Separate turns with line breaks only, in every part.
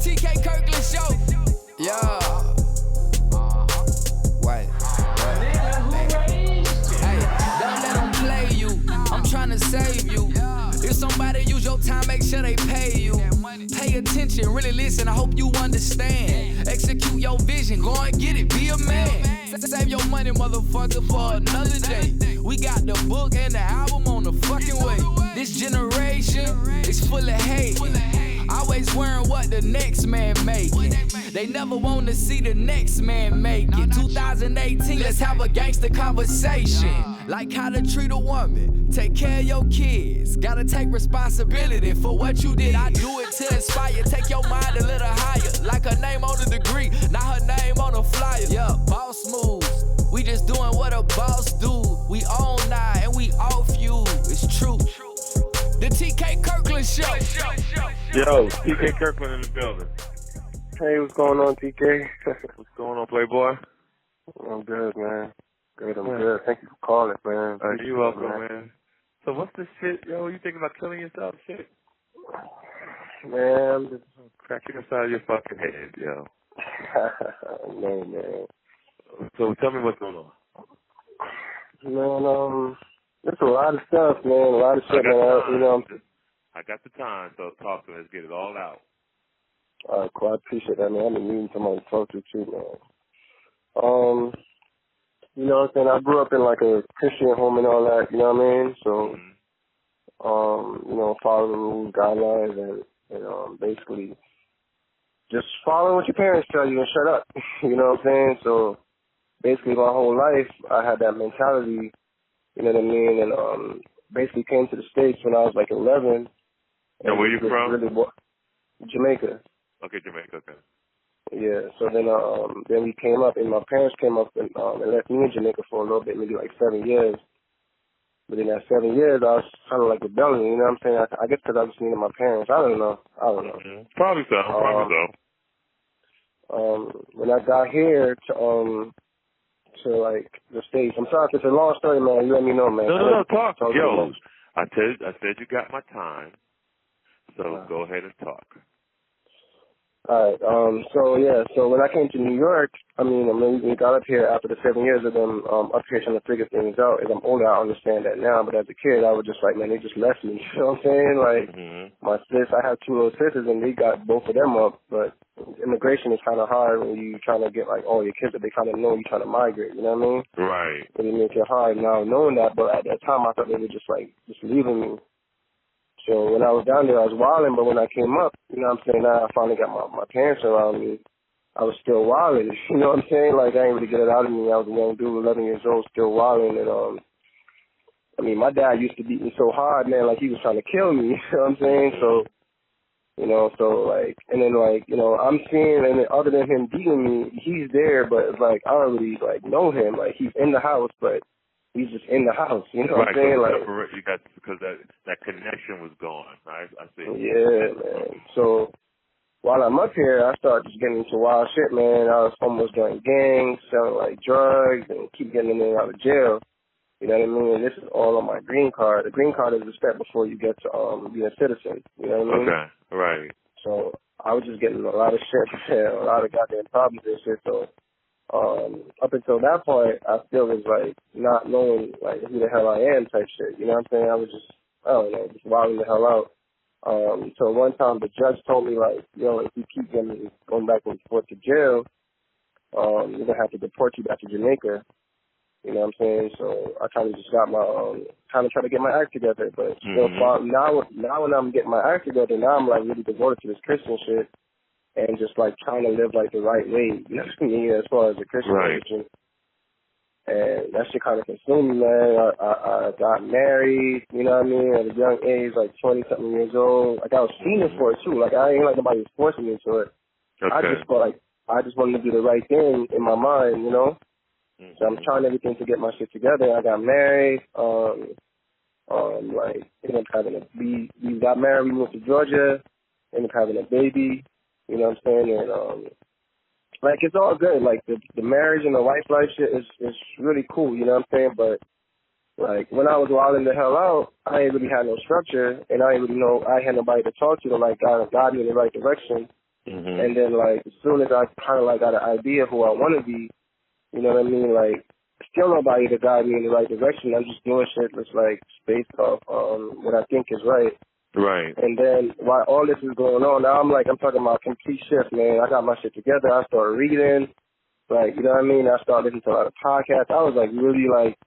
TK Kirkland show. Yeah. Wait. Hey, don't let them play you. I'm trying to save you. If somebody use your time, make sure they pay you. Pay attention, really listen, I hope you understand. Execute your vision, go and get it, be a man. Save your money, motherfucker, for another day. We got the book and the album on the fucking way. This generation is full of hate. Always worrying what the next man making. They never want to see the next man make it. 2018, let's have a gangster conversation. Like how to treat a woman, take care of your kids. Gotta take responsibility for what you did. I do it to inspire, take your mind a little higher. Like her name on the degree, not her name on a flyer. Yeah, boss moves, we just doing what a boss do. We own now and we off you, it's true. The TK Kirkland show.
Yo, TK Kirkland in the building.
Hey, what's going on, TK?
What's going on, Playboy?
I'm good, man. Good, I'm good. Thank you for calling, man.
You're welcome, man. So what's this shit, yo? You thinking about killing yourself, shit?
Man, I'm just
cracking inside your fucking head, yo.
no, man.
So tell me what's going on.
Man, there's a lot of stuff, man. A lot of shit, man.
I got the time, so talk to me. Let's get it all out.
All right, cool. I appreciate that, man. I've been needing somebody to talk to, too, man. You know what I'm saying? I grew up in, like, a Christian home and all that, you know what I mean? So, you know, follow the rules, guidelines, and basically just follow what your parents tell you and shut up. You know what I'm saying? So, basically my whole life, I had that mentality, you know what I mean? And basically came to the States when I was, like, 11.
And where you from?
Really Jamaica.
Okay, Jamaica, okay.
Yeah, so then we came up, and my parents came up and left me in Jamaica for a little bit, maybe like 7 years. But in that 7 years, I was kind of like rebelling, you know what I'm saying? I guess because I was needing my parents. I don't know.
Mm-hmm. Probably so.
When I got here to like the States, I'm sorry if it's a long story, man. You let me know, man.
No, talk. Yo, I said you got my time, so go ahead and talk.
All right. So when I came to New York, I mean, we got up here after the 7 years of them up here trying to figure things out. As I'm older, I understand that now. But as a kid, I was just like, man, they just left me. You know what I'm saying? Like, my sis, I have 2 little sisters, and they got both of them up. But immigration is kind of hard when you trying to get like all your kids that they kind of know you trying to migrate. You know what I mean?
Right.
But it makes it hard now knowing that. But at that time, I thought they were just leaving me. So when I was down there, I was wilding, but when I came up, you know what I'm saying, now I finally got my parents around me, I was still wilding, you know what I'm saying? Like, I ain't really get it out of me. I was a young dude, 11 years old, still wilding, and, I mean, my dad used to beat me so hard, man, like he was trying to kill me, you know what I'm saying? So, you know, and then, you know, I'm seeing, and other than him beating me, he's there, but it's like, I don't really, know him. Like, he's in the house, but he's just in the house, you know what I'm saying? Like,
you got, because that connection was gone. I see.
Yeah, man. So while I'm up here, I started just getting into wild shit, man. I was almost joining gangs, selling like drugs, and keep getting in and out of jail. You know what I mean? And this is all on my green card. The green card is a step before you get to be a citizen. You know what I mean?
Okay, right.
So I was just getting a lot of shit, man, a lot of goddamn problems and shit. So up until that point, I still was like not knowing like who the hell I am type shit. You know what I'm saying? I was just, I don't know, just wilding the hell out. So one time the judge told me like, yo, if you keep going back and forth to jail, we're gonna have to deport you back to Jamaica. You know what I'm saying? So I kind of just got my kind of try to get my act together, but still now when I'm getting my act together, now I'm like really devoted to this Christian shit. And just like trying to live like the right way, you know what I mean, as far as the Christian religion. And that shit kind of consumed me, man. I got married, you know what I mean, at a young age, like 20-something years old. Like I was fiending for it too. Like I ain't like nobody was forcing me into it. Okay. I just felt like I just wanted to do the right thing in my mind, you know. So I'm trying everything to get my shit together. I got married. Like ended up having we got married. We moved to Georgia. Ended up having a baby. You know what I'm saying? And, like, it's all good. Like, the marriage and the wife life shit is really cool, you know what I'm saying? But, like, when I was wilding the hell out, I ain't really had no structure, and I ain't really know, I had nobody to talk to like guide me in the right direction. And then, like, as soon as I kind of, like, got an idea of who I want to be, you know what I mean? Like, still nobody to guide me in the right direction. I'm just doing shit that's, like, based off what I think is right.
Right.
And then while all this is going on, now I'm talking about complete shift, man. I got my shit together. I started reading. Like, you know what I mean? I started listening to a lot of podcasts. I was, like, really, like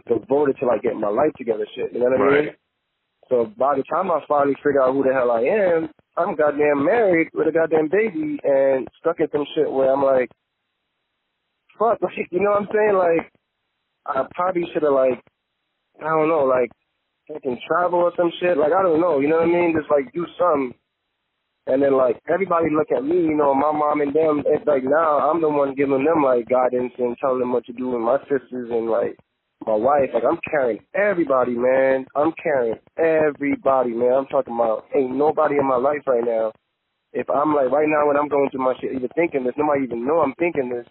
devoted to, like, getting my life together shit. You know what I mean? So by the time I finally figure out who the hell I am, I'm goddamn married with a goddamn baby and stuck in some shit where I'm like, fuck, like, you know what I'm saying? Like, I probably should have, like, I don't know, like, fucking travel or some shit. Like, I don't know, you know what I mean? Just, like, do something. And then, like, everybody look at me, you know, my mom and them. It's like now I'm the one giving them, like, guidance and telling them what to do, and my sisters and, like, my wife. Like, I'm carrying everybody, man. I'm carrying everybody, man. I'm talking about ain't nobody in my life right now. If I'm, like, right now when I'm going through my shit, even thinking this, nobody even know I'm thinking this.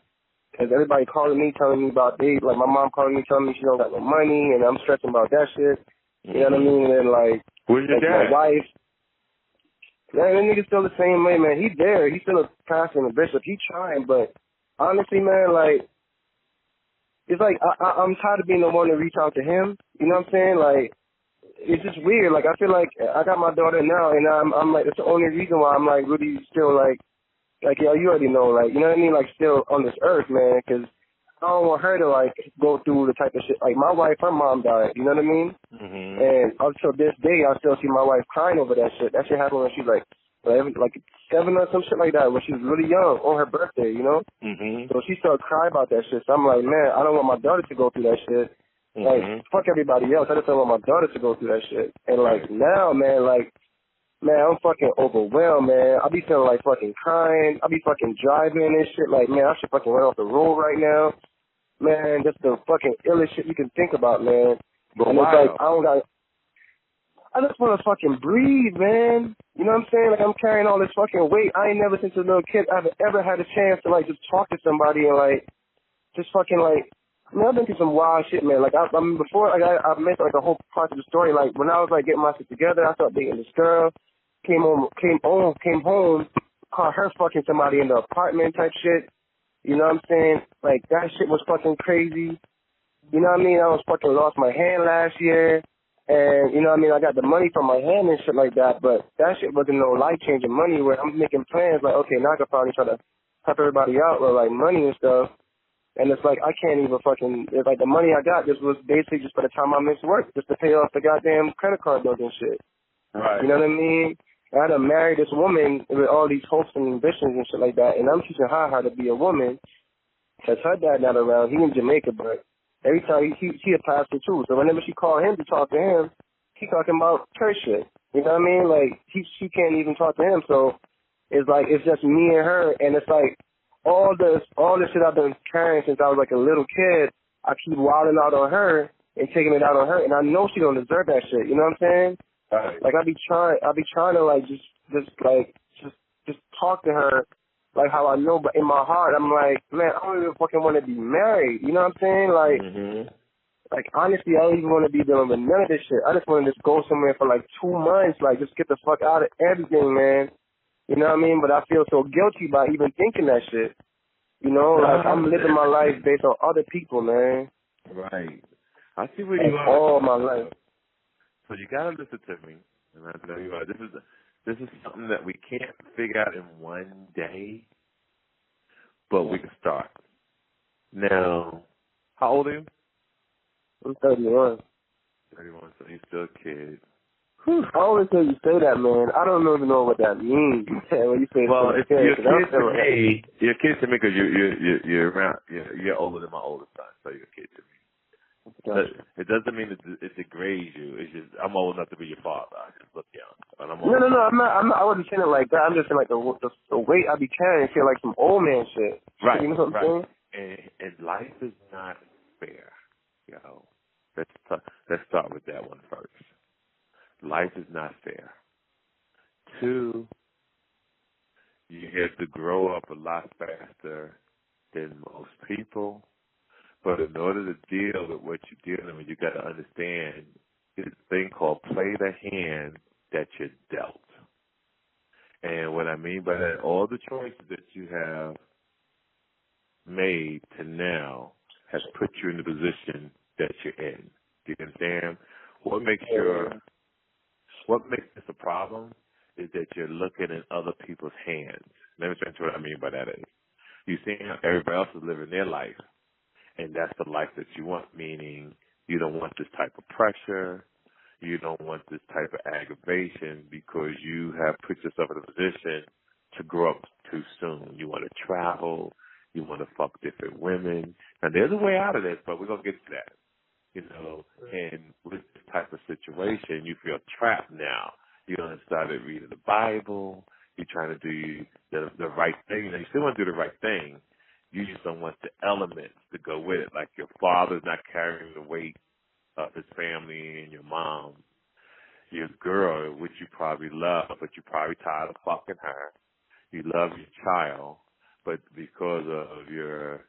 Because everybody calling me, telling me about they, like, my mom calling me, telling me she don't got no money, and I'm stressing about that shit. You know what I mean? And then, like,
where's your dad?
My wife. Man, that nigga's still the same way, man. He there. He's still a pastor and a bishop. He trying, but honestly, man, like, it's like I'm tired of being the one to reach out to him. You know what I'm saying? Like, it's just weird. Like, I feel like I got my daughter now, and I'm like, that's the only reason why I'm, like, really still, like, yo, you already know, like, you know what I mean? Like, still on this earth, man, because I don't want her to, like, go through the type of shit. Like, my wife, her mom died, you know what I mean? And up till this day, I still see my wife crying over that shit. That shit happened when she's, like 7 or some shit like that, when she was really young, on her birthday, you know? So she started crying about that shit. So I'm like, man, I don't want my daughter to go through that shit. Like, fuck everybody else. I just don't want my daughter to go through that shit. And, like, now, man, like, man, I'm fucking overwhelmed, man. I be feeling like fucking crying. I be fucking driving and shit. Like, man, I should fucking run off the road right now. Man, just the fucking illest shit you can think about, man.
But
and it's like, I just want to fucking breathe, man. You know what I'm saying? Like, I'm carrying all this fucking weight. I ain't never, since a little kid, I've ever had a chance to, like, just talk to somebody and, like, just fucking, like, I mean, I've been through some wild shit, man. Like, I mean, before, like, I made, like, a whole part of the story. Like, when I was, like, getting my shit together, I started dating this girl. Came home, caught her fucking somebody in the apartment type shit. You know what I'm saying? Like, that shit was fucking crazy. You know what I mean? I was fucking lost my hand last year. And, you know what I mean? I got the money from my hand and shit like that. But that shit wasn't no life-changing money where I'm making plans like, okay, now I can finally try to help everybody out with, like, money and stuff. And it's like, I can't even fucking, it's like the money I got just was basically just for the time I missed work, just to pay off the goddamn credit card bills and shit.
Right.
You know what I mean? I had to marry this woman with all these hopes and ambitions and shit like that, and I'm teaching her how to be a woman, because her dad not around. He in Jamaica, but every time he a pastor too, so whenever she called him to talk to him, he talking about church shit. You know what I mean? Like, she can't even talk to him, so it's like, it's just me and her, and it's like, all this shit I've been carrying since I was like a little kid, I keep wilding out on her and taking it out on her, and I know she don't deserve that shit, you know what I'm saying?
Right.
Like, I be trying to, like, just talk to her, like, how I know, but in my heart, I'm like, man, I don't even fucking want to be married, you know what I'm saying? Like, like, honestly, I don't even want to be dealing with none of this shit. I just want to just go somewhere for, like, 2 months, like, just get the fuck out of everything, man. You know what I mean? But I feel so guilty by even thinking that shit. You know, like, I'm living my life based on other people, man.
Right. I see where you are.
All my life.
So you gotta listen to me, and I know you are. This is something that we can't figure out in one day, but we can start. Now, how old are you?
I'm 31.
31. So you're still a kid.
I always hear you say that, man. I don't even know what that means. When you say,
well, if you're a kid to
me,
you're a kid to me because you're around. You're older than my oldest son, so you're a kid to me.
Gotcha.
It doesn't mean it degrades you. It's just I'm old enough to be your father. I just look young. And I'm
no. I'm not. I wasn't saying it like that. I'm just saying like the weight I be carrying, feel like some old man shit.
Right.
You know what I'm
saying? And life is not fair. Let's start with that one first. Life is not fair. 2, you have to grow up a lot faster than most people. But in order to deal with what you're dealing with, you got to understand this thing called play the hand that you're dealt. And what I mean by that, all the choices that you have made to now has put you in the position that you're in. Do you understand? What makes this a problem is that you're looking in other people's hands. Let me tell you what I mean by that is. You see how everybody else is living their life, and that's the life that you want, meaning you don't want this type of pressure, you don't want this type of aggravation because you have put yourself in a position to grow up too soon. You want to travel, you want to fuck different women. Now, there's a way out of this, but we're going to get to that. You know, and with this type of situation, you feel trapped now. You done started reading the Bible. You're trying to do the right thing. You still want to do the right thing. You just don't want the elements to go with it. Like your father's not carrying the weight of his family and your mom. Your girl, which you probably love, but you're probably tired of fucking her. You love your child, but because of your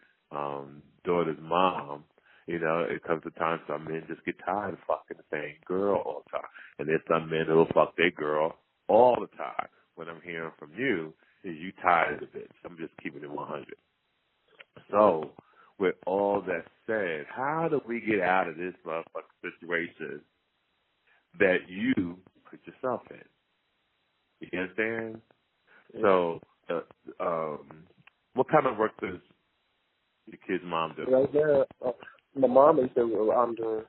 daughter's mom, you know, it comes a time some men just get tired of fucking the same girl all the time. And there's some men who will fuck their girl all the time. What I'm hearing from you is you tired of the bitch. I'm just keeping it 100. So, with all that said, how do we get out of this motherfucking situation that you put yourself in? You understand? Yeah. So, what kind of work does your kid's mom do?
Right there, my mom is doing what I'm doing.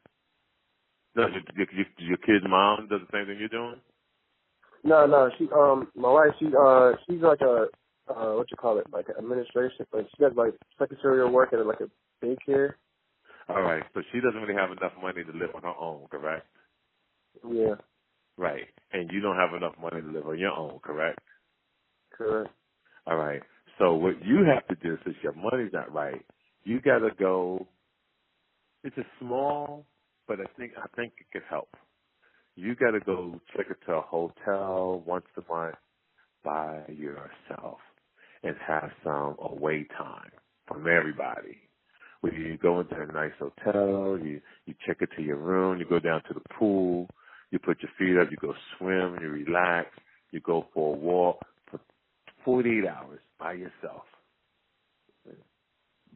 No, your kid's mom does the same thing you're doing?
No, she my wife, she's like a what you call it, like an administration, like she does like secretarial work at like a daycare.
All right, so she doesn't really have enough money to live on her own, correct?
Yeah.
Right, and you don't have enough money to live on your own, correct?
Correct.
All right, so what you have to do, since your money's not right, you got to go. It's a small, but I think it could help. You got to go check into a hotel once a month by yourself and have some away time from everybody. When you go into a nice hotel, you check into your room, you go down to the pool, you put your feet up, you go swim, you relax, you go for a walk for 48 hours by yourself.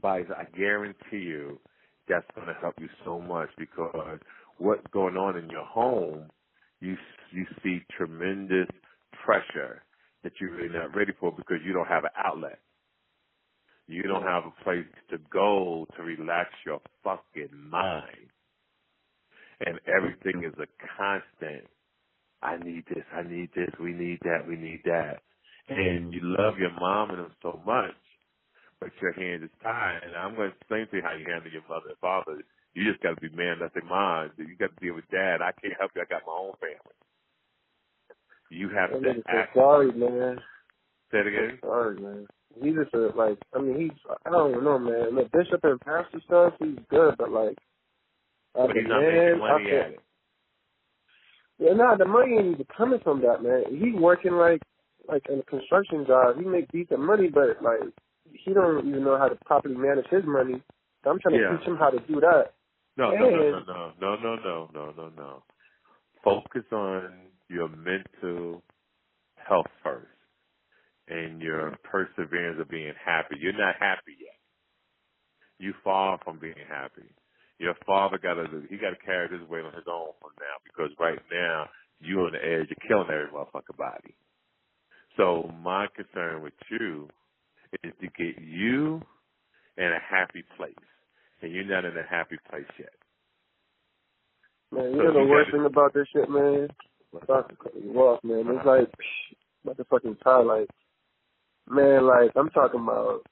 I guarantee you that's going to help you so much, because what's going on in your home, you see tremendous pressure that you're really not ready for because you don't have an outlet. You don't have a place to go to relax your fucking mind. And everything is a constant. I need this, we need that. And you love your mom and them so much, but your hand is tied. And I'm going to explain to you how you handle your mother and father. You just got to be man enough in mind. You got to deal with dad. I can't help you. I got my own family. You have to act.
Sorry, man.
Say it again?
Sorry, man. He's just I don't even know, man. The bishop and pastor stuff, he's good, but like,
but he's not making money at it.
Yeah, the money ain't even coming from that, man. He's working like in a construction job. He make decent money, but like, he don't even know how to properly manage his money. So I'm trying to teach him how to do that.
No. Focus on your mental health first and your perseverance of being happy. You're not happy yet. You far from being happy. Your father got to carry this weight on his own from now, because right now you're on the edge. You're killing every motherfucking body. So my concern with you is to get you in a happy place, and you're not in a happy place yet.
Man, you know the worst thing about this shit, man? About to cut you off, man. It's like, about to fucking tie, like, man, like, I'm talking about,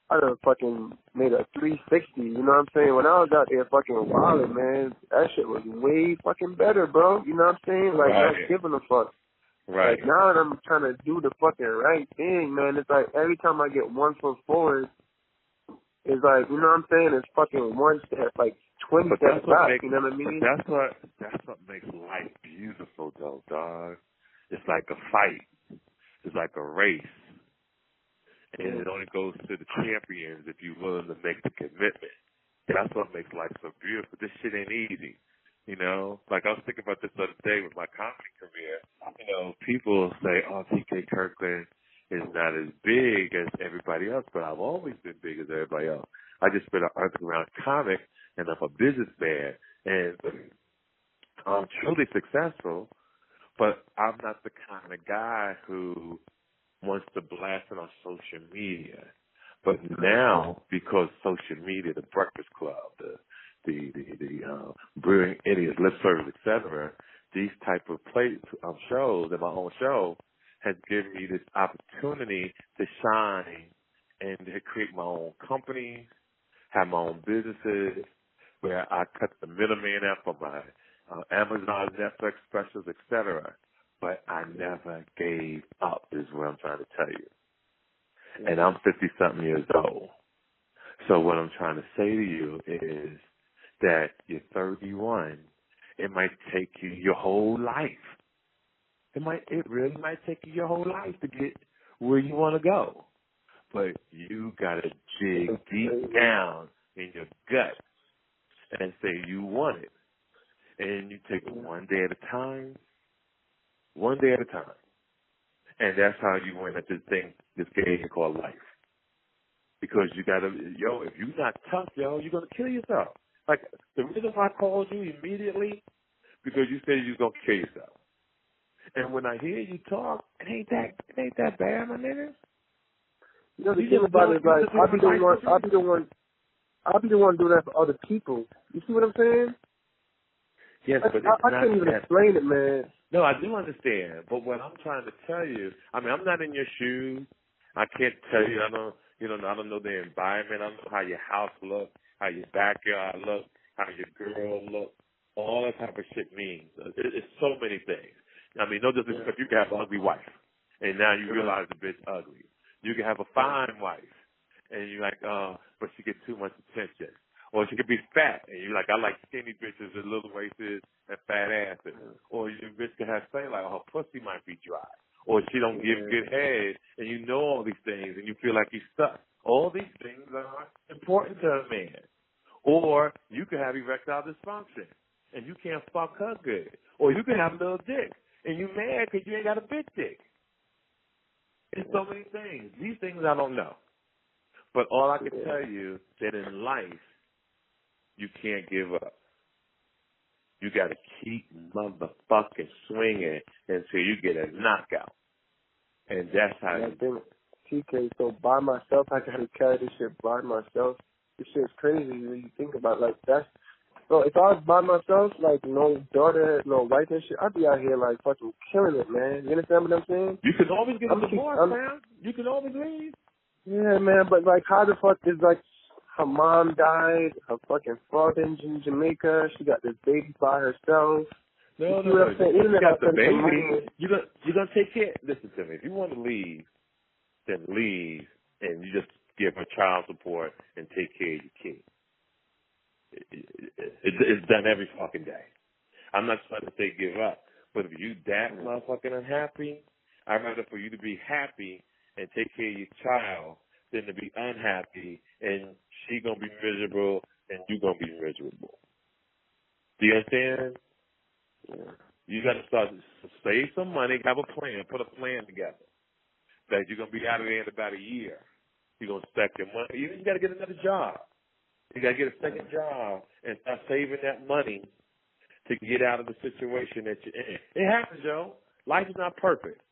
I done fucking made a 360, you know what I'm saying? When I was out there fucking wilding, man, that shit was way fucking better, bro. You know what I'm saying? Like, not giving a fuck.
Right.
Like, now that I'm trying to do the fucking right thing, man, it's like every time I get 1 foot forward, it's like, you know what I'm saying? It's fucking one step, like 20 steps back, you know what I mean?
That's what makes life beautiful, though, dog. It's like a fight. It's like a race. And it only goes to the champions if you're willing to make the commitment. That's what makes life so beautiful. This shit ain't easy. You know, like I was thinking about this the other day with my comedy career. You know, people say, "Oh, TK Kirkland is not as big as everybody else," but I've always been big as everybody else. I just been an underground comic, and I'm a businessman, and I'm truly successful. But I'm not the kind of guy who wants to blast it on social media. But now, because social media, the Breakfast Club, the Brewing Idiots, Lip Service, etc., these type of shows and my own show has given me this opportunity to shine and to create my own companies, have my own businesses, where I cut the middleman out for my Amazon, Netflix specials, etc. But I never gave up, is what I'm trying to tell you. And I'm 50-something years old. So what I'm trying to say to you is that you're 31. It might take you your whole life. It really might take you your whole life to get where you want to go. But you got to dig deep down in your gut and say you want it. And you take it one day at a time, one day at a time. And that's how you win at this game called life. Because you got to, if you're not tough, you're going to kill yourself. Like, the reason why I called you immediately, because you said you're going to kill yourself. And when I hear you talk, it ain't that bad, my nigga.
You know, the thing about it is, like, I'll be the one doing that for other people. You see what I'm saying?
Yes, but
I can't even explain it, man.
No, I do understand. But what I'm trying to tell you, I mean, I'm not in your shoes. I can't tell you. I don't know the environment. I don't know how your house looks, how your backyard looks, how your girl looks. All that type of shit means. It's so many things. I mean, no disrespect. You can have an ugly wife, and now you realize the bitch ugly. You can have a fine wife, and you're like, but she gets too much attention. Or she could be fat, and you're like, I like skinny bitches with little waists and fat asses. Or your bitch could have say like, her pussy might be dry. Or she don't give good head, and you know all these things, and you feel like you're stuck. All these things are important to a man. Or you could have erectile dysfunction, and you can't fuck her good. Or you could have a little dick, and you mad because you ain't got a big dick. It's so many things. These things I don't know. But all I can tell you that in life, you can't give up. You got to keep motherfucking swinging until you get a knockout. And that's how you do it.
TK, so by myself, I got to carry this shit by myself. This shit's crazy when you think about it. Like, that's... So if I was by myself, like, no daughter, no wife and shit, I'd be out here, like, fucking killing it, man. You understand what I'm saying?
You can always get a divorce, man. You can always leave.
Yeah, man, but, like, how the fuck is, like, her mom died, her fucking father's in Jamaica, she got this baby by herself.
No. You got the baby. You're gonna take care. Listen to me. If you want to leave, then leave, and you just give her child support and take care of your kid. It's done every fucking day. I'm not trying to say give up, but if you that motherfucking unhappy, I'd rather for you to be happy and take care of your child than to be unhappy and she gonna be miserable and you gonna be miserable. Do you understand? Yeah. You gotta start to save some money, have a plan, put a plan together. That you're gonna be out of there in about a year. You're gonna stack your money. You gotta get another job. You gotta get a second job and start saving that money to get out of the situation that you're in. It happens, yo. Life is not perfect.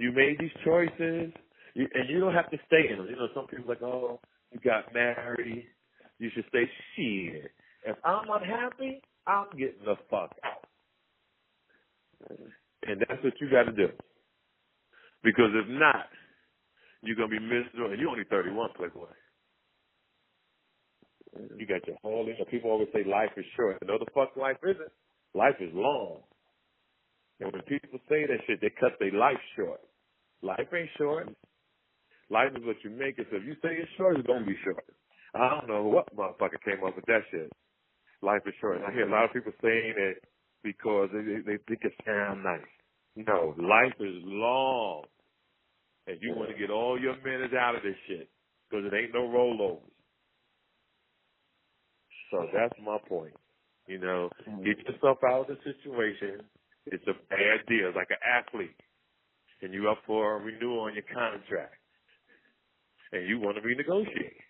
You made these choices. And you don't have to stay in them. You know, some people are like, oh, you got married. You should stay. Shit. If I'm unhappy, I'm getting the fuck out. And that's what you got to do. Because if not, you're going to be miserable. And you're only 31, Playboy. You got your whole life. People always say life is short. No, the fuck life isn't. Life is long. And when people say that shit, they cut their life short. Life ain't short. Life is what you make it. So if you say it's short, it's going to be short. I don't know what motherfucker came up with that shit. Life is short. And I hear a lot of people saying it because they think it sounds nice. No, life is long. And you want to get all your minutes out of this shit because it ain't no rollovers. So that's my point. You know, get yourself out of the situation. It's a bad deal, like an athlete, and you're up for a renewal on your contract, and you want to renegotiate.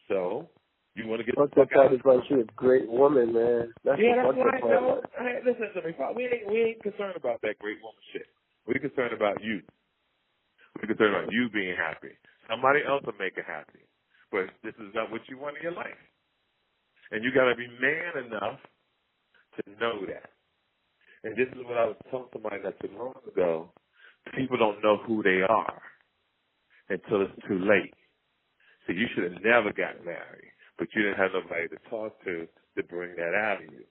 So you want to get the fuck out.
Is like she's a great woman, man. That's
right. No, listen to me. We ain't concerned about that great woman shit. We're concerned about you. We're concerned about you being happy. Somebody else will make it happy. But this is not what you want in your life. And you got to be man enough to know that. And this is what I was telling somebody not too long ago. People don't know who they are until it's too late. So you should have never got married, but you didn't have nobody to talk to bring that out of you.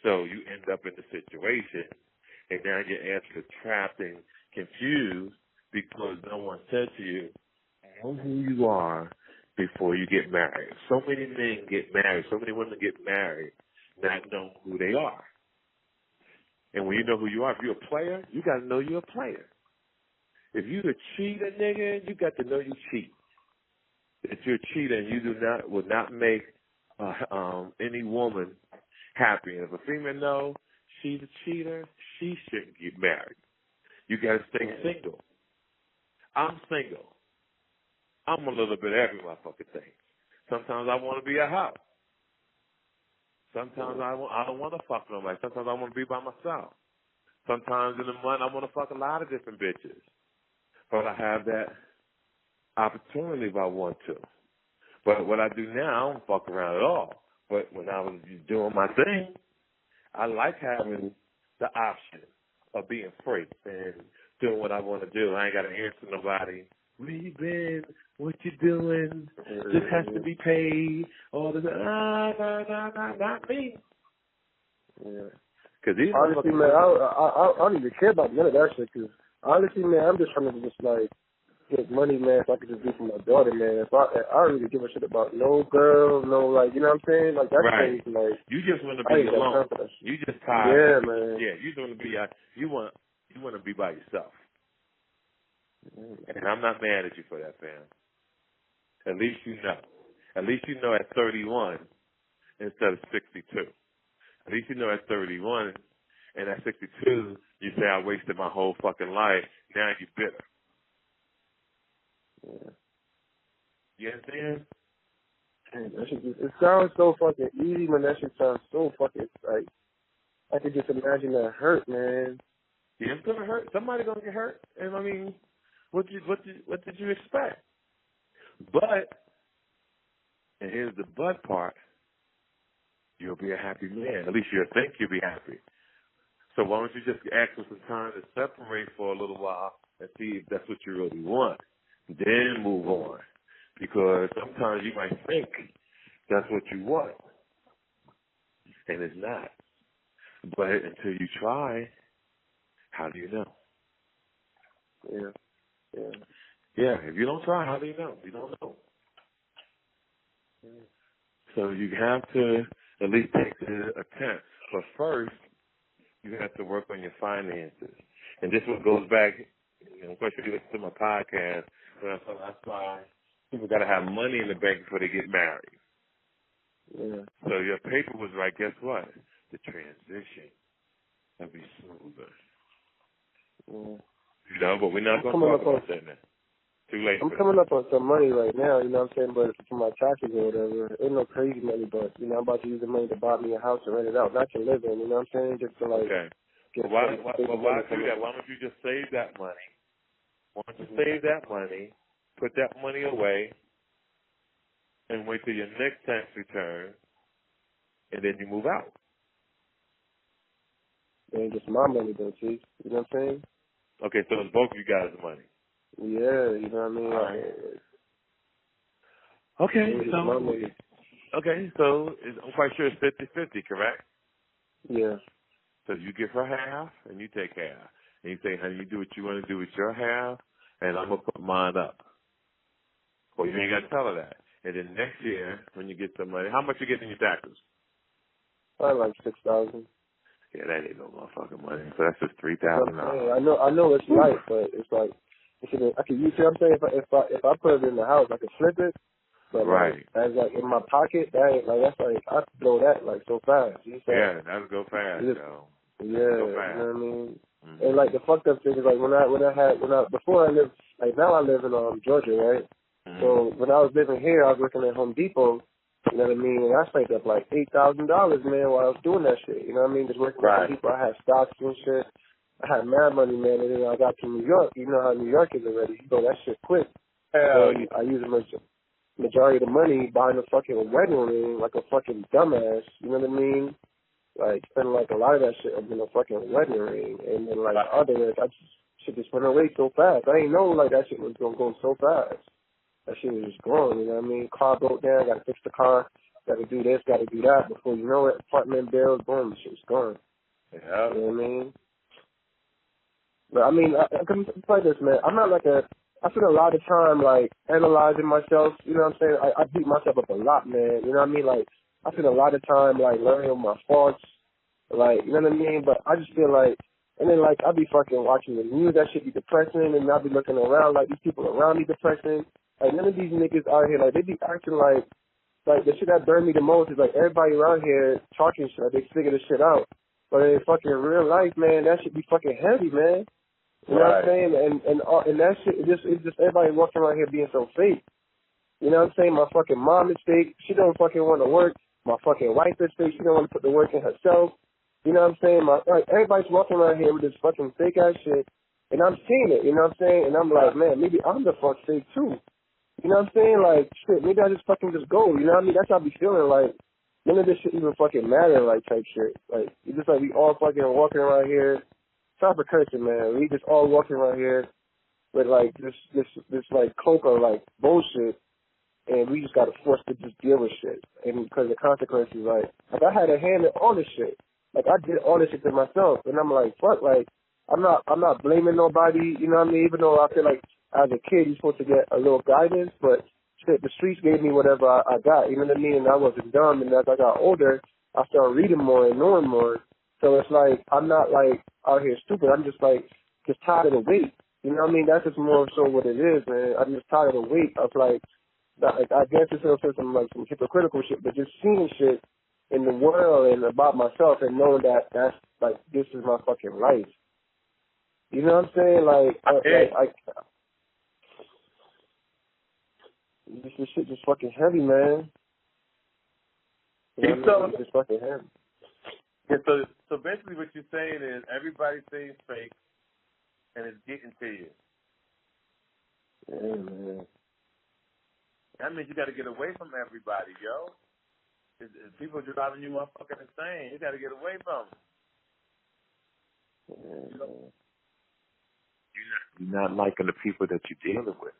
So you end up in the situation, and now your answer is trapped and confused because no one said to you, know who you are before you get married. So many men get married, so many women get married not knowing who they are. And when you know who you are, if you're a player, you got to know you're a player. If you're a cheater, nigga, you got to know you cheat. If you're a cheater, you will not make any woman happy. And if a female knows she's a cheater, she shouldn't get married. You got to stay single. I'm single. I'm a little bit every motherfucking thing. Sometimes I want to be a house. Sometimes I don't want to fuck nobody. Sometimes I want to be by myself. Sometimes in the month I want to fuck a lot of different bitches. But I have that opportunity if I want to. But what I do now, I don't fuck around at all. But when I was doing my thing, I like having the option of being free and doing what I want to do. I ain't got to answer nobody. Where you been? What you doing? This has to be paid. All this. Not me.
Yeah.
Cause
honestly, man, I don't even care about none of that shit. Cause honestly, man, I'm just trying to just like get money, man, so I could just do for my daughter, man. If I don't really give a shit about no girl, no like, you know what I'm saying? Like that's
right.
crazy. Like
you just want to be alone. You just tired.
Yeah, man.
Yeah, you want to be. You want to be by yourself. And I'm not mad at you for that, fam. At least you know. At least you know at 31 instead of 62. At least you know at 31 and at 62 you say I wasted my whole fucking life. Now you're bitter.
Yeah.
You understand?
That shit it sounds so fucking easy, man. That shit sounds so fucking like I could just imagine that hurt, man.
Yeah, it's gonna hurt. Somebody gonna get hurt. And I mean, what did you expect? But, and here's the but part, you'll be a happy man. At least you'll think you'll be happy. So why don't you just ask for some time to separate for a little while and see if that's what you really want. Then move on. Because sometimes you might think that's what you want. And it's not. But until you try, how do you know?
Yeah.
Yeah, if you don't try, how do you know? You don't know. So you have to at least take the attempt. But first, you have to work on your finances. And this one goes back, of course, you listen to my podcast, when I thought that's why people got to have money in the bank before they get married.
Yeah.
So your paper was right. Guess what? The transition will be smoother.
Yeah.
You know, but we're not going to talk about that now. Too late.
I'm coming up on some money right now, you know what I'm saying, but for my taxes or whatever. Ain't no crazy money, but, you know, I'm about to use the money to buy me a house and rent it out. Not to live in, you know what I'm saying? Just to, like,
okay. Why do that? Why don't you just save that money? Why don't you save that money, put that money away, and wait till your next tax return, and then you move out?
It ain't just my money, though, Chief. You know what I'm saying?
Okay, so it's both of you guys' money.
Yeah, you know what I mean?
Right. Okay, so I'm quite sure it's 50-50, correct?
Yeah.
So you give her half, and you take half. And you say, honey, you do what you want to do with your half, and I'm going to put mine up. Well, you ain't got to tell her that. And then next year, when you get some money, how much you get in your taxes?
Probably like $6,000.
Yeah, that ain't no motherfucking money. So that's just $3,000.
I know it's right, but it's like I could use it. I'm saying if I put it in the house, I could flip it, But
right.
like, as like in my pocket, that ain't like that's like I throw that like so fast. You know
Yeah, that'll go fast, yo.
Yeah,
go fast.
you know what I mean.
Mm-hmm.
And like the fucked up thing is like before I lived like now I live in Georgia, right?
Mm-hmm.
So when I was living here, I was working at Home Depot. You know what I mean? And I saved up like $8,000, man, while I was doing that shit. You know what I mean? Just working at Home Depot. I had stocks and shit. I had mad money, man. And then I got to New York. You know how New York is already. You go that shit quick.
Hell
So I used the majority of the money buying a fucking wedding ring like a fucking dumbass. You know what I mean? Like spending like a lot of that shit on a fucking wedding ring. And then like other shit just went away so fast. I didn't know like that shit was gonna go so fast. That shit was just gone, you know what I mean? Car broke down, gotta fix the car, gotta do this, gotta do that. Before you know it, apartment bills, boom, the shit's gone.
Yeah.
You know what I mean? But I mean, I can play this, man. I'm not like I spend a lot of time like analyzing myself, you know what I'm saying? I beat myself up a lot, man. You know what I mean? Like, I spend a lot of time like learning my faults, like, you know what I mean? But I just feel like, and then like I be fucking watching the news, that shit be depressing, and I be looking around like these people around me depressing. Like, none of these niggas out here, like, they be acting like the shit that burned me the most is, like, everybody around here talking shit, like, they figure this shit out. But in fucking real life, man, that shit be fucking heavy, man. You know what I'm saying? And that shit, it's just everybody walking around here being so fake. You know what I'm saying? My fucking mom is fake. She don't fucking want to work. My fucking wife is fake. She don't want to put the work in herself. You know what I'm saying? Like, everybody's walking around here with this fucking fake ass shit. And I'm seeing it, you know what I'm saying? And I'm like, man, maybe I'm the fuck fake too. You know what I'm saying? Like, shit, maybe I just fucking just go. You know what I mean? That's how I be feeling. Like, none of this shit even fucking matter, like, type shit. Like, it's just like we all fucking walking around here. Stop for cursing, man. We just all walking around here with, like, this like, cloak of, like, bullshit. And we just got to force to just deal with shit. And because the consequences, like I had a hand in all this shit. Like, I did all this shit to myself. And I'm like, fuck, like, I'm not blaming nobody, you know what I mean? Even though I feel like as a kid, you're supposed to get a little guidance, but shit, the streets gave me whatever I got, you know what I mean? And I wasn't dumb, and as I got older, I started reading more and knowing more. So it's like, I'm not like out here stupid. I'm just like, just tired of the wait. You know what I mean? That's just more so what it is, man. I'm just tired of the wait of like I guess it's also some hypocritical shit, but just seeing shit in the world and about myself and knowing that that's like, this is my fucking life. You know what I'm saying? Like this shit just fucking heavy, man. You know what I mean? It's just fucking heavy.
Yeah, so basically what you're saying is everybody seems fake and it's getting to you.
Yeah, man.
That means you got to get away from everybody, yo. People driving you motherfucking insane. You got to get away from them.
Yeah,
You're not liking the people that you're dealing with.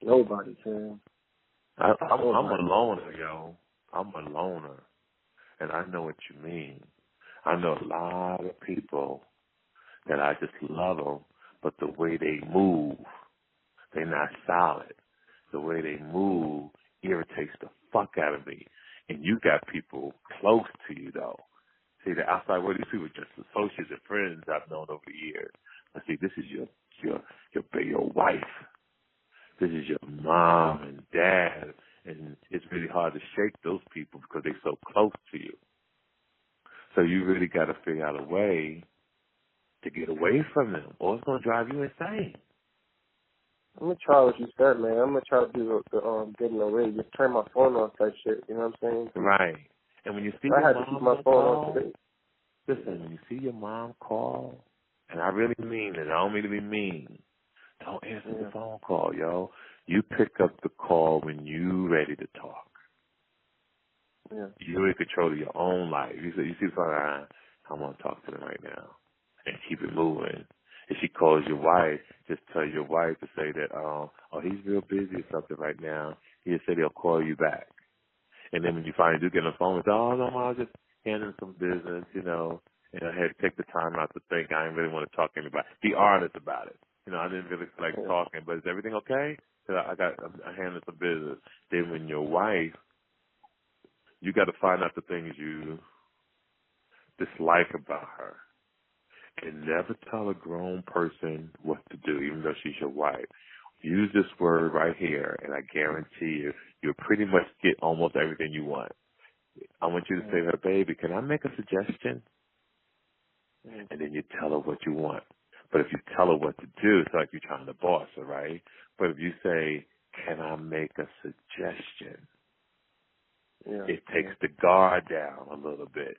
nobody, man.
I'm a loner, yo. I'm a loner. And I know what you mean. I know a lot of people that I just love them, but the way they move, they're not solid. The way they move irritates the fuck out of me. And you got people close to you, though. See, the outside world, these people are just associates and friends I've known over the years. But see, this is your wife. This is your mom and dad. And it's really hard to shake those people because they're so close to you. So you really got to figure out a way to get away from them, or it's going to drive you insane.
I'm gonna try what you said, man. I'm gonna try to do the getting away. Just turn my phone off, type shit. You know what I'm saying?
Right. And when you see
I
your
had to keep my phone on today.
listen, when you see your mom call, and I really mean it, I don't mean to be mean, don't answer the phone call, yo. You pick up the call when you ready to talk.
Yeah.
You're in control of your own life. You see the phone, I want to talk to them right now, and keep it moving. If she calls your wife, just tell your wife to say that, oh, he's real busy or something right now. He just said he'll call you back. And then when you finally do get on the phone, it's, oh, no, I was just handling some business, and I had to take the time out to think. I didn't really want to talk to anybody. Be honest about it. I didn't really feel like talking, but is everything okay? Because I handled some business. Then when your wife, you got to find out the things you dislike about her. And never tell a grown person what to do, even though she's your wife. Use this word right here, and I guarantee you'll pretty much get almost everything you want. I want you to say to her, baby, can I make a suggestion? And then you tell her what you want. But if you tell her what to do, it's like you're trying to boss her, right? But if you say, can I make a suggestion? It takes the guard down a little bit.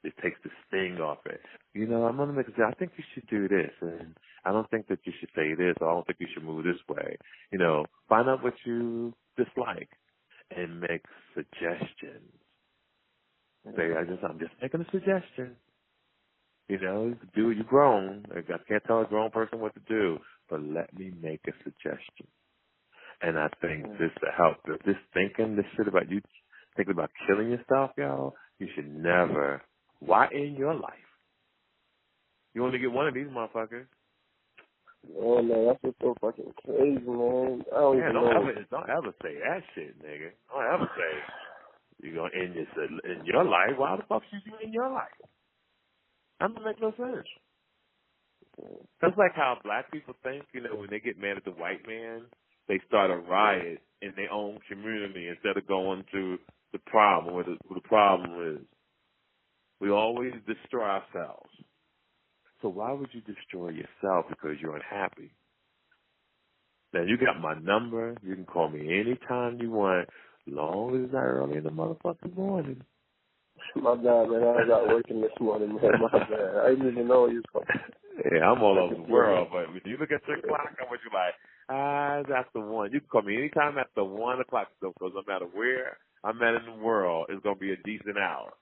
It takes the sting off it. You know, I'm going to make a suggestion. I think you should do this. And I don't think that you should say this. Or I don't think you should move this way. You know, find out what you dislike and make suggestions. Say, I'm just making a suggestion. You know, do it. You're grown. I can't tell a grown person what to do, but let me make a suggestion. And I think this will help. If this shit about you thinking about killing yourself, y'all, you should never. Why in your life? You only get one of these motherfuckers.
Oh man, that's just so fucking crazy, man. I don't even know.
Don't ever say that shit, nigga. Don't ever say you're gonna end this in your life. Why the fuck should you in your life? That doesn't make no sense. That's like how black people think, you know, when they get mad at the white man, they start a riot in their own community instead of going to the problem, where the problem is. We always destroy ourselves. So why would you destroy yourself because you're unhappy? Now, you got my number. You can call me anytime you want, long as it's not early in the motherfucking morning.
My bad, man. I got working this morning, man. My bad. I didn't even know you was coming.
Yeah, I'm all over the world, but when you look at your clock, I'm what you like, it's after 1. You can call me anytime after 1 o'clock, because no matter where I'm at in the world, it's going to be a decent hour.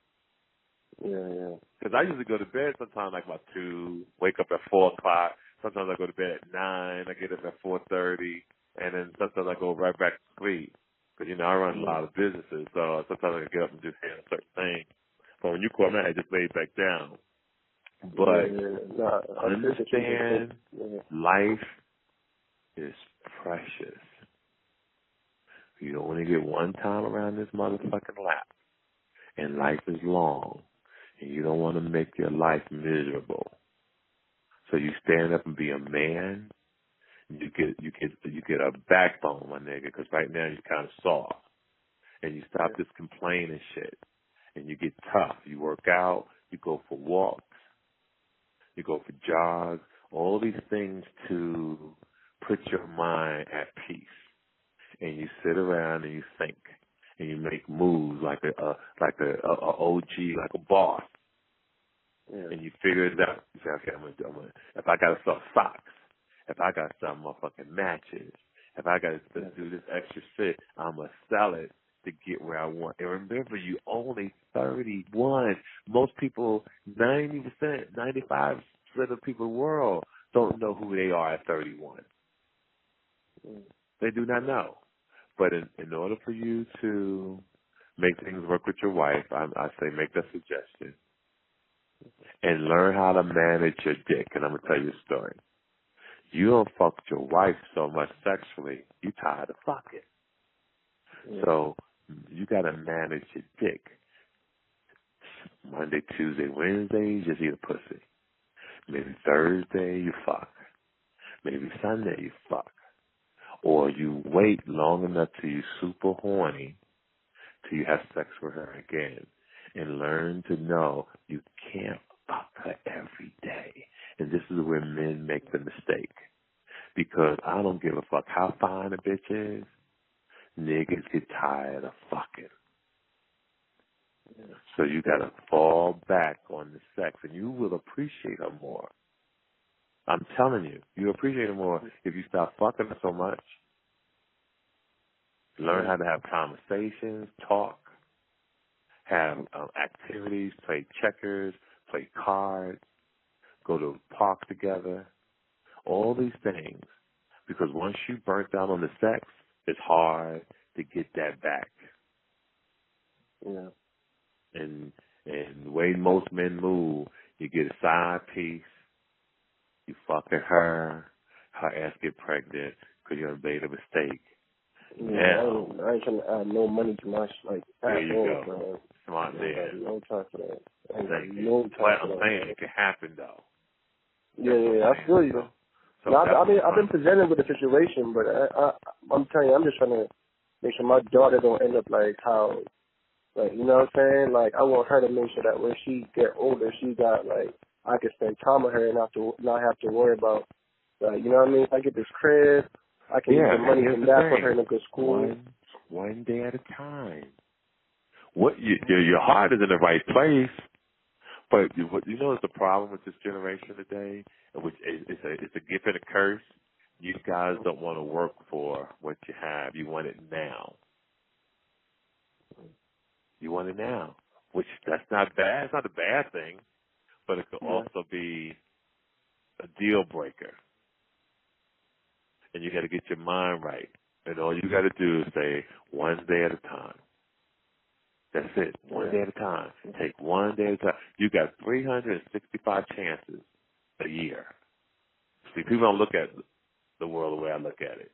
Yeah.
Because I usually go to bed sometimes like about 2, wake up at 4 o'clock. Sometimes I go to bed at 9, I get up at 4:30, and then sometimes I go right back to sleep. Because, you know, I run a lot of businesses, so sometimes I can get up and just handle certain things. But when you call me, I just lay back down. But understand life is precious. You only get one time around this motherfucking lap. And life is long. And you don't want to make your life miserable. So you stand up and be a man. You get a backbone, my nigga, because right now you're kind of soft. And you stop this complaining shit. And you get tough. You work out. You go for walks. You go for jogs. All these things to put your mind at peace. And you sit around and you think. And you make moves like a OG, like a boss. Yeah. And you figure it out. You say, okay, I'm gonna, if I gotta sell socks, if I gotta sell motherfucking matches, if I gotta do this extra shit, I'm gonna sell it to get where I want. And remember, you only 31. Most people, 90%, 95% of people in the world don't know who they are at 31. They do not know. But in order for you to make things work with your wife, I say make that suggestion. And learn how to manage your dick. And I'm going to tell you a story. You don't fuck your wife so much sexually, you tired of fucking. Yeah. So you got to manage your dick. Monday, Tuesday, Wednesday, you just eat a pussy. Maybe Thursday, you fuck. Maybe Sunday, you fuck. Or you wait long enough till you super horny till you have sex with her again. And learn to know you can't fuck her every day. And this is where men make the mistake. Because I don't give a fuck how fine a bitch is. Niggas get tired of fucking. So you gotta fall back on the sex and you will appreciate her more. I'm telling you, you appreciate her more if you stop fucking her so much. Learn how to have conversations, talk, have activities, play checkers, play cards, go to a park together, all these things. Because once you burnt out on the sex, it's hard to get that back.
Yeah.
And the way most men move, you get a side piece, you fucking her ass get pregnant because you made a mistake.
Yeah, now, I ain't trying to add no money to my like.
There you go. Man. Smart there.
No time for that.
I'm saying it can happen though.
Yeah, I feel you.
So
no, I've been presented with the situation, but I'm telling you, I'm just trying to make sure my daughter don't end up like how, like, you know what I'm saying? Like, I want her to make sure that when she get older, she got, like, I can spend time with her and not have to worry about, like, you know what I mean? If I get this crib, I can use the money from that for her in a good school.
One day at a time. Your heart is in the right place, but you know what's the problem with this generation today? Which it's a gift and a curse. You guys don't want to work for what you have. You want it now. You want it now, which that's not bad. It's not a bad thing, but it could also be a deal breaker. And you got to get your mind right. And all you got to do is say one day at a time. That's it. One day at a time. Take one day at a time. You got 365 chances a year. See, people don't look at the world the way I look at it.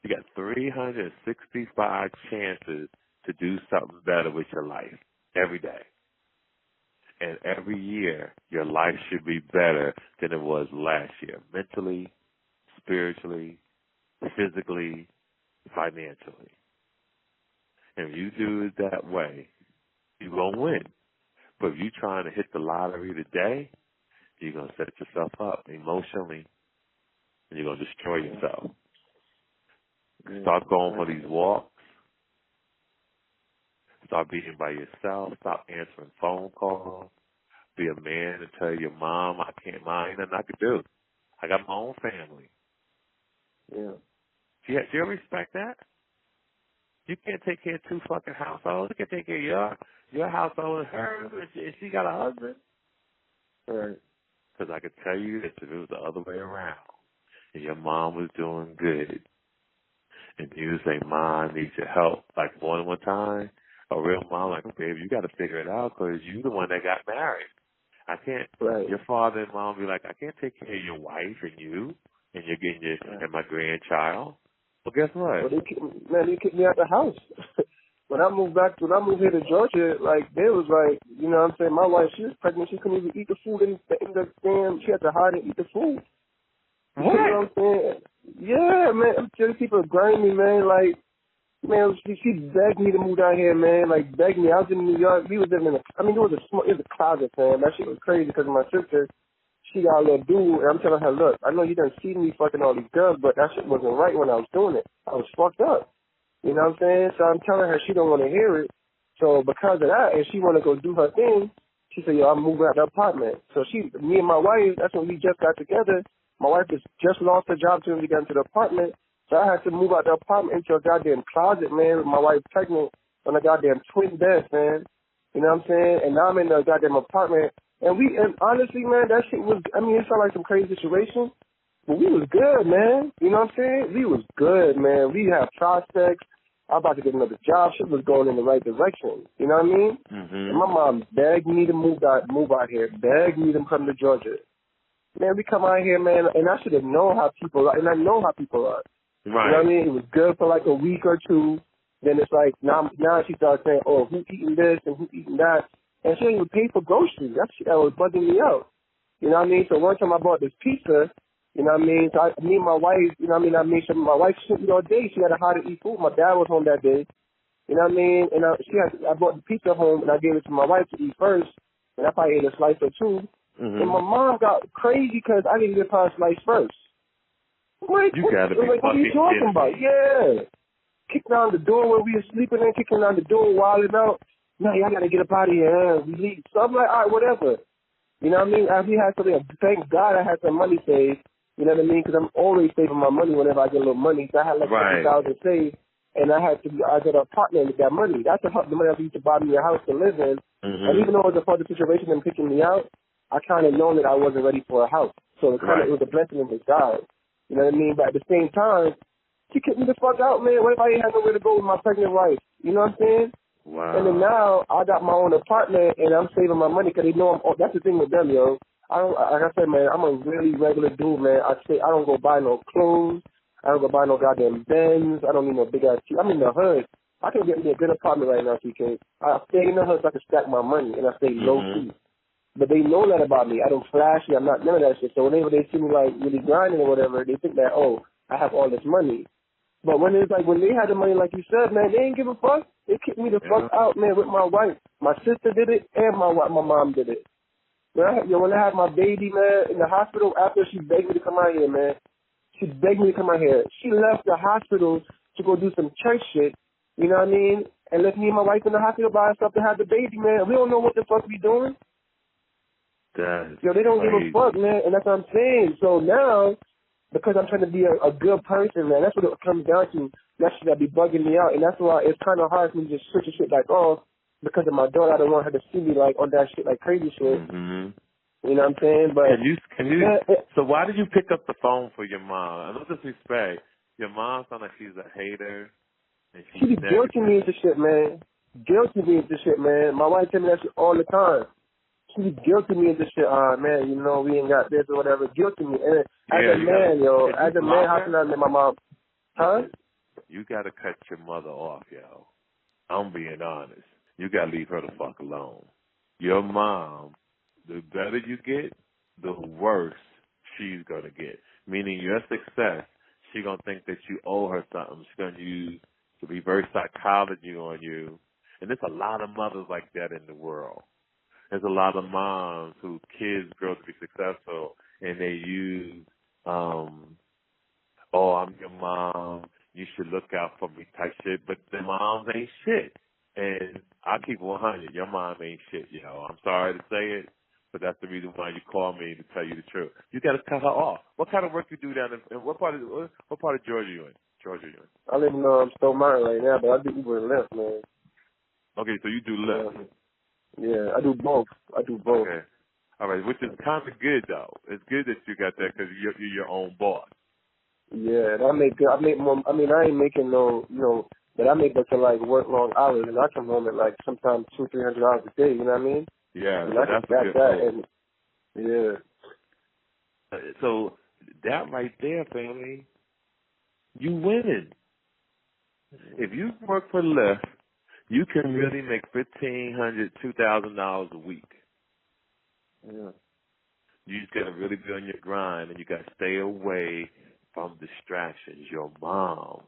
You got 365 chances to do something better with your life every day. And every year, your life should be better than it was last year, mentally, spiritually, physically, financially. And if you do it that way, you're going to win. But if you're trying to hit the lottery today, you're going to set yourself up emotionally, and you're going to destroy yourself. Start going for these walks. Start being by yourself. Stop answering phone calls. Be a man and tell your mom, I can't mind nothing I could do. I got my own family.
Yeah.
Do you respect that? You can't take care of two fucking households. You can take care of your household and her, and she got a husband.
Right.
Because I could tell you that if it was the other way around, and your mom was doing good, and you say, Mom, I need your help, like more than one time, a real mom, like, baby, you got to figure it out because you're the one that got married. I can't, your father and mom be like, I can't take care of your wife and you and and my grandchild. Well, guess what?
Well, they kicked me out the house. When I moved here to Georgia, like, they was like, you know what I'm saying, my wife, she was pregnant, she couldn't even eat the food in the damn, she had to hide and eat the food.
What?
You know what I'm saying? Yeah, man, I'm telling people grind me, man, like, man, she begged me to move down here, man, like, begged me. I was in New York, we was living it was a closet, man. That shit was crazy because my sister, she got a little dude, and I'm telling her, look, I know you done seen me fucking all these girls, but that shit wasn't right when I was doing it. I was fucked up. You know what I'm saying? So I'm telling her she don't want to hear it. So because of that, and she want to go do her thing, she said, yo, I'm moving out the apartment. So me and my wife, that's when we just got together. My wife just lost her job till we got into the apartment. So I had to move out the apartment into a goddamn closet, man, with my wife pregnant on a goddamn twin bed, man. You know what I'm saying? And now I'm in the goddamn apartment. And honestly, man, that shit was, I mean, it sounded like some crazy situation, but we was good, man. You know what I'm saying? We was good, man. We have prospects. I'm about to get another job. Shit was going in the right direction. You know what I mean?
Mm-hmm.
And my mom begged me to move out here, begged me to come to Georgia. Man, we come out here, man, and I should have known how people are, and I know how people are.
Right.
You know what I mean? It was good for like a week or two. Then it's like, now she starts saying, oh, who's eating this and who's eating that? And she didn't even pay for groceries. That shit that was bugging me out. You know what I mean? So one time I bought this pizza, you know what I mean? So me and my wife, you know what I mean? I made sure my wife couldn't eat all day. She had to hide to eat food. My dad was home that day. You know what I mean? And I brought the pizza home and I gave it to my wife to eat first. And I probably ate a slice or two.
Mm-hmm.
And my mom got crazy because I didn't give her a slice first. What are you talking about? Yeah. Kicking down the door when we were sleeping and kicking down the door, wilding out. No, y'all got to get up out of here. We leave. So I'm like, all right, whatever. You know what I mean? We had something. Thank God I had some money saved. You know what I mean? Because I'm always saving my money whenever I get a little money. So I had like $50,000 saved, and I got a partner with that money. That's the money I used to buy me a house to live in.
Mm-hmm.
And even though it was a part of the situation and picking me out, I kind of known that I wasn't ready for a house. So it was a blessing in disguise. You know what I mean? But at the same time, she kicked me the fuck out, man. What if I didn't have nowhere to go with my pregnant wife? You know what I'm saying?
Wow.
And then now I got my own apartment and I'm saving my money because they know that's the thing with them, yo. Like I said, man, I'm a really regular dude, man. I don't go buy no clothes. I don't go buy no goddamn Benz. I don't need no big ass. I'm in the hood. I can get me a good apartment right now, TK. I stay in the hood so I can stack my money and I stay low key. but they know that about me. I don't flash it. I'm not none of that shit. So whenever they see me like really grinding or whatever, they think that, oh, I have all this money. But when it's like when they had the money, like you said, man, they ain't give a fuck. They kicked me the fuck out, man, with my wife. My sister did it, and my mom did it. When I had my baby, man, in the hospital, after she begged me to come out here, man, she begged me to come out here. She left the hospital to go do some church shit, you know what I mean, and left me and my wife in the hospital by herself to have the baby, man. We don't know what the fuck we doing. Yo, they don't give a fuck, man, and that's what I'm saying. So now, because I'm trying to be a good person, man, that's what it comes down to. That shit that be bugging me out, and that's why it's kind of hard for me to just switch the shit like, oh, because of my daughter, I don't want her to see me like on that shit, like crazy shit.
Mm-hmm.
You know what I'm saying? But
can you? So why did you pick up the phone for your mom? I no disrespect. Your mom sounds like she's a hater. And
she be guilting me into shit, man. Guilting me into shit, man. My wife tell me that shit all the time. She be guilting me into shit. Man, you know, we ain't got this or whatever. Guilting me. And as a man, how can I let my mom? Huh?
You gotta cut your mother off, yo. I'm being honest. You gotta leave her the fuck alone. Your mom, the better you get, the worse she's gonna get. Meaning your success, she gonna think that you owe her something. She's gonna use to be very psychology on you. And there's a lot of mothers like that in the world. There's a lot of moms whose kids grow to be successful and they use, oh, I'm your mom, you should look out for me type shit, but the moms ain't shit. And I keep 100. Your mom ain't shit, yo. I'm sorry to say it, but that's the reason why you call me to tell you the truth. You got to cut her off. What kind of work you do down in what part of Georgia you in?
I live in Stone Mountain right now, but I do Uber and Lyft, man.
Okay, so you do Lyft.
Yeah, I do both.
Okay. All right, which is kind of good though. It's good that you got that because you're your own boss.
Yeah, and I make more. I mean, I ain't making no, but I make up to like work long hours, and I come home at like sometimes $200-300 a day. You know what I mean?
Yeah,
and
so
I
that's
got that. And yeah.
So that right there, family, you winning. If you work for Lyft, you can really make $1,500, $2,000 a week.
Yeah.
You just gotta really be on your grind, and you gotta stay away from distractions. Your mom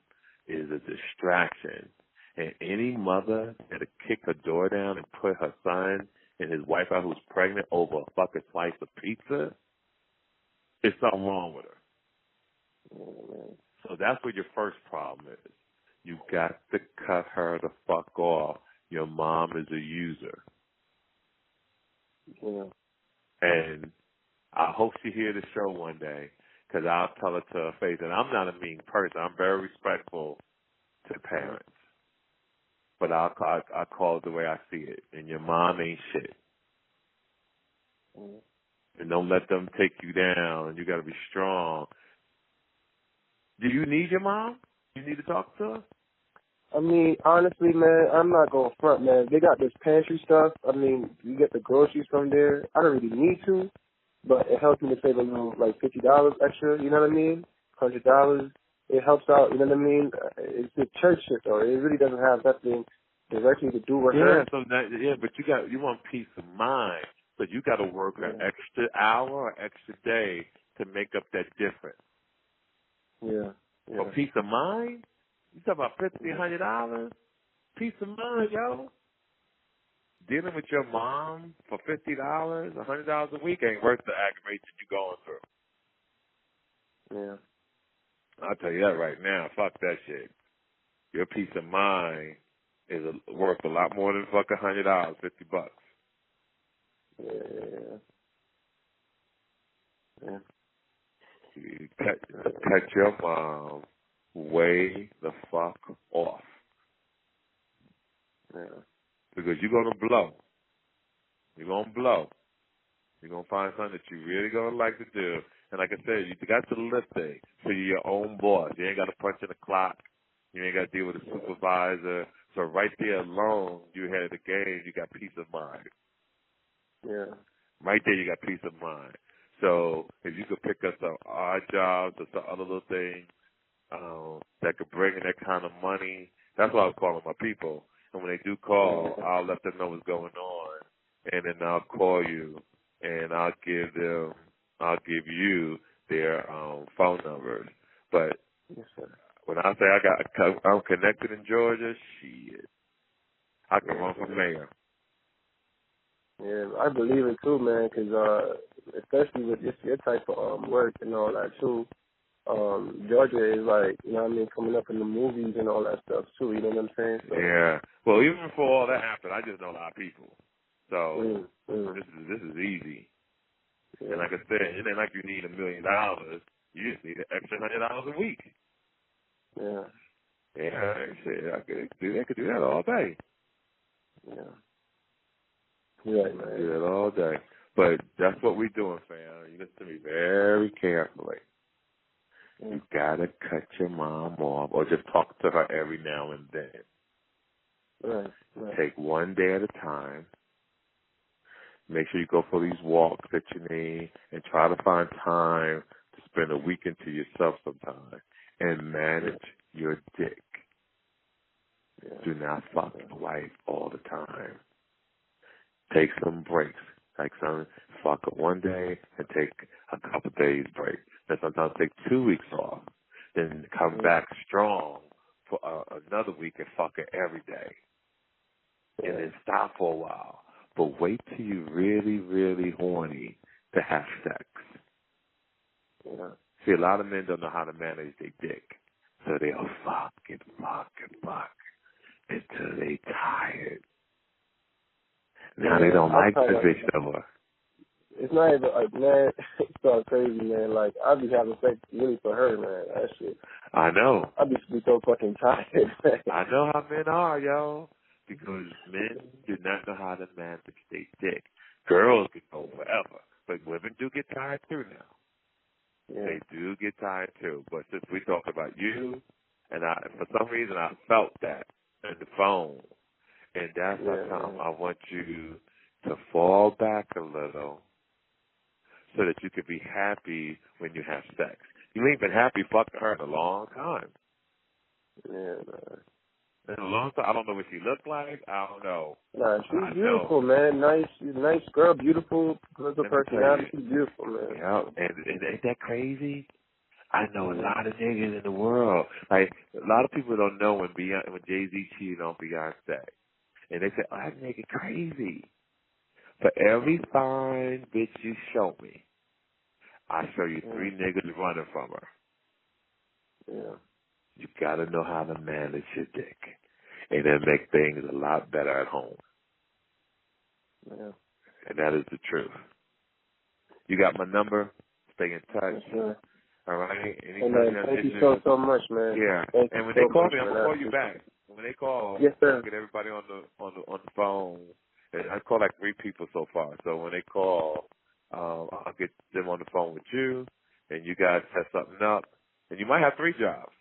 is a distraction, and any mother that'll kick her door down and put her son and his wife out who's pregnant over a fucking slice of pizza, there's something wrong with her.
Oh,
so that's what your first problem is. You got to cut her the fuck off. Your mom is a user.
Yeah.
And I hope she hear the show one day, because I'll tell her to her face. And I'm not a mean person. I'm very respectful to parents. But I call it the way I see it. And your mom ain't shit. And don't let them take you down. You got to be strong. Do you need your mom? You need to talk to her?
I mean, honestly, man, I'm not going front, man. They got this pantry stuff. I mean, you get the groceries from there. I don't really need to, but it helps me to save a little, like $50 extra, you know what I mean? $100. It helps out, you know what I mean? It's the church shit, though. It really doesn't have nothing directly to do with her.
But you want peace of mind. So you got to work an extra hour or extra day to make up that difference.
Yeah.
For peace of mind? You talk about $100? Peace of mind, yo. Dealing with your mom for $50, $100 a week ain't worth the aggravation you're going through.
Yeah.
I'll tell you that right now. Fuck that shit. Your peace of mind is worth a lot more than fucking $100, $50.
Yeah.
You cut your mom way the fuck off.
Yeah.
Because you're going to blow. You're going to blow. You're going to find something that you really going to like to do. And like I said, you got the lift thing. So you're your own boss. You ain't got to punch in the clock. You ain't got to deal with a supervisor. So right there alone, you had the game. You got peace of mind.
Yeah.
Right there, you got peace of mind. So if you could pick up some odd jobs or some other little things that could bring in that kind of money, that's what I was calling my people. And when they do call, I'll let them know what's going on, and then I'll call you and I'll give you their phone numbers. But
Yes, sir.
when I say I'm connected in Georgia, shit, I can run for mayor.
Yeah, I believe it too, man, because especially with just your type of work and all that too, Georgia is like, you know what I mean, coming up in the movies and all that stuff too, you know what I'm saying? So,
yeah. Well, even before all that happened, I just know a lot of people. So this is easy.
Yeah.
And like I said, it ain't like you need $1 million. You just need an extra $100 a week.
Yeah.
Yeah, shit, I could do that all day.
Yeah. Yeah, man.
Do that all day. But that's what we're doing, fam. You listen to me very carefully.
Yeah.
You gotta cut your mom off, or just talk to her every now and then.
Right.
Take one day at a time. Make sure you go for these walks that you need, and try to find time to spend a weekend to yourself sometime, and manage your dick.
Yeah.
Do not fuck your wife all the time. Take some breaks. Like fuck her one day and take a couple days break. Then sometimes take 2 weeks off. Then come back strong for another week and fuck her every day. And then stop for a while. But wait till you're really, really horny to have sex.
Yeah.
See, a lot of men don't know how to manage their dick. So they'll fuck until they tired. Now they don't like the bitch no more.
It's not even like, man, it's so crazy, man. Like, I be having sex really for her, man. That shit.
I know.
I be so fucking tired, man.
I know how men are, yo. Because men do not know how to manage their dick. Girls can go forever, but women do get tired too now.
Yeah.
They do get tired too. But since we talked about you, and for some reason I felt that in the phone, and that's the time I want you to fall back a little so that you can be happy when you have sex. You ain't been happy fucking her in a long time.
Yeah, man.
In a long time. I don't know what she looked like. I don't know.
Nah, she's beautiful, man. Nice. She's a nice girl. Beautiful. Good personality. She's beautiful, man.
Yeah, and ain't that crazy? I know a lot of niggas in the world. Like, a lot of people don't know when Jay-Z cheated on Beyonce. And they say, oh, that nigga crazy. For every fine bitch you show me, I show you 3 niggas running from her.
Yeah.
You gotta know how to manage your dick. And then make things a lot better at home.
Yeah.
And that is the truth. You got my number. Stay in touch.
Yes, sir.
All right?
Thank you so much, man.
Yeah.
Thank
and when
you
they
so
call
much,
me, I'm
man.
gonna call you back. When they call,
yes, sir.
I'll get everybody on the phone. And I call like 3 people so far. So when they call, I'll get them on the phone with you, and you guys set something up, and you might have 3 jobs.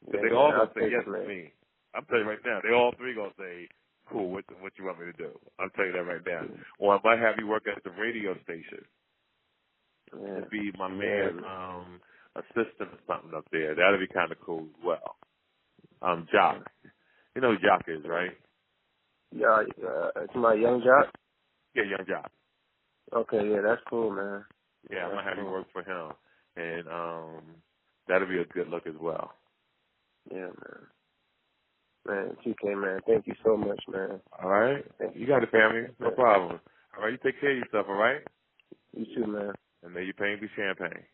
Because they all gonna say yes to me. I'm telling you right now, they all 3 gonna say, cool, what you want me to do? I'm telling you that right now. Or I might have you work at the radio station. To be my man's assistant or something up there. That'd be kind of cool as well. Jock. You know who Jock is, right?
Yeah, it's my young Jock?
Yeah, young Jock.
Okay, yeah, that's cool, man.
Yeah, I'm going to have you work for him. And that'll be a good look as well.
Yeah, man. Man, TK, man, thank you so much, man.
All right? You got it, family. No problem. All right, you take care of yourself, all right?
You too, man.
And may your pain be champagne.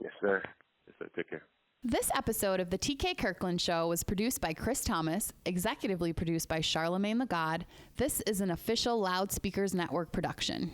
Yes, sir.
Yes, sir. Take care.
This episode of the TK Kirkland Show was produced by Chris Thomas, executively produced by Charlemagne the God. This is an official Loudspeakers Network production.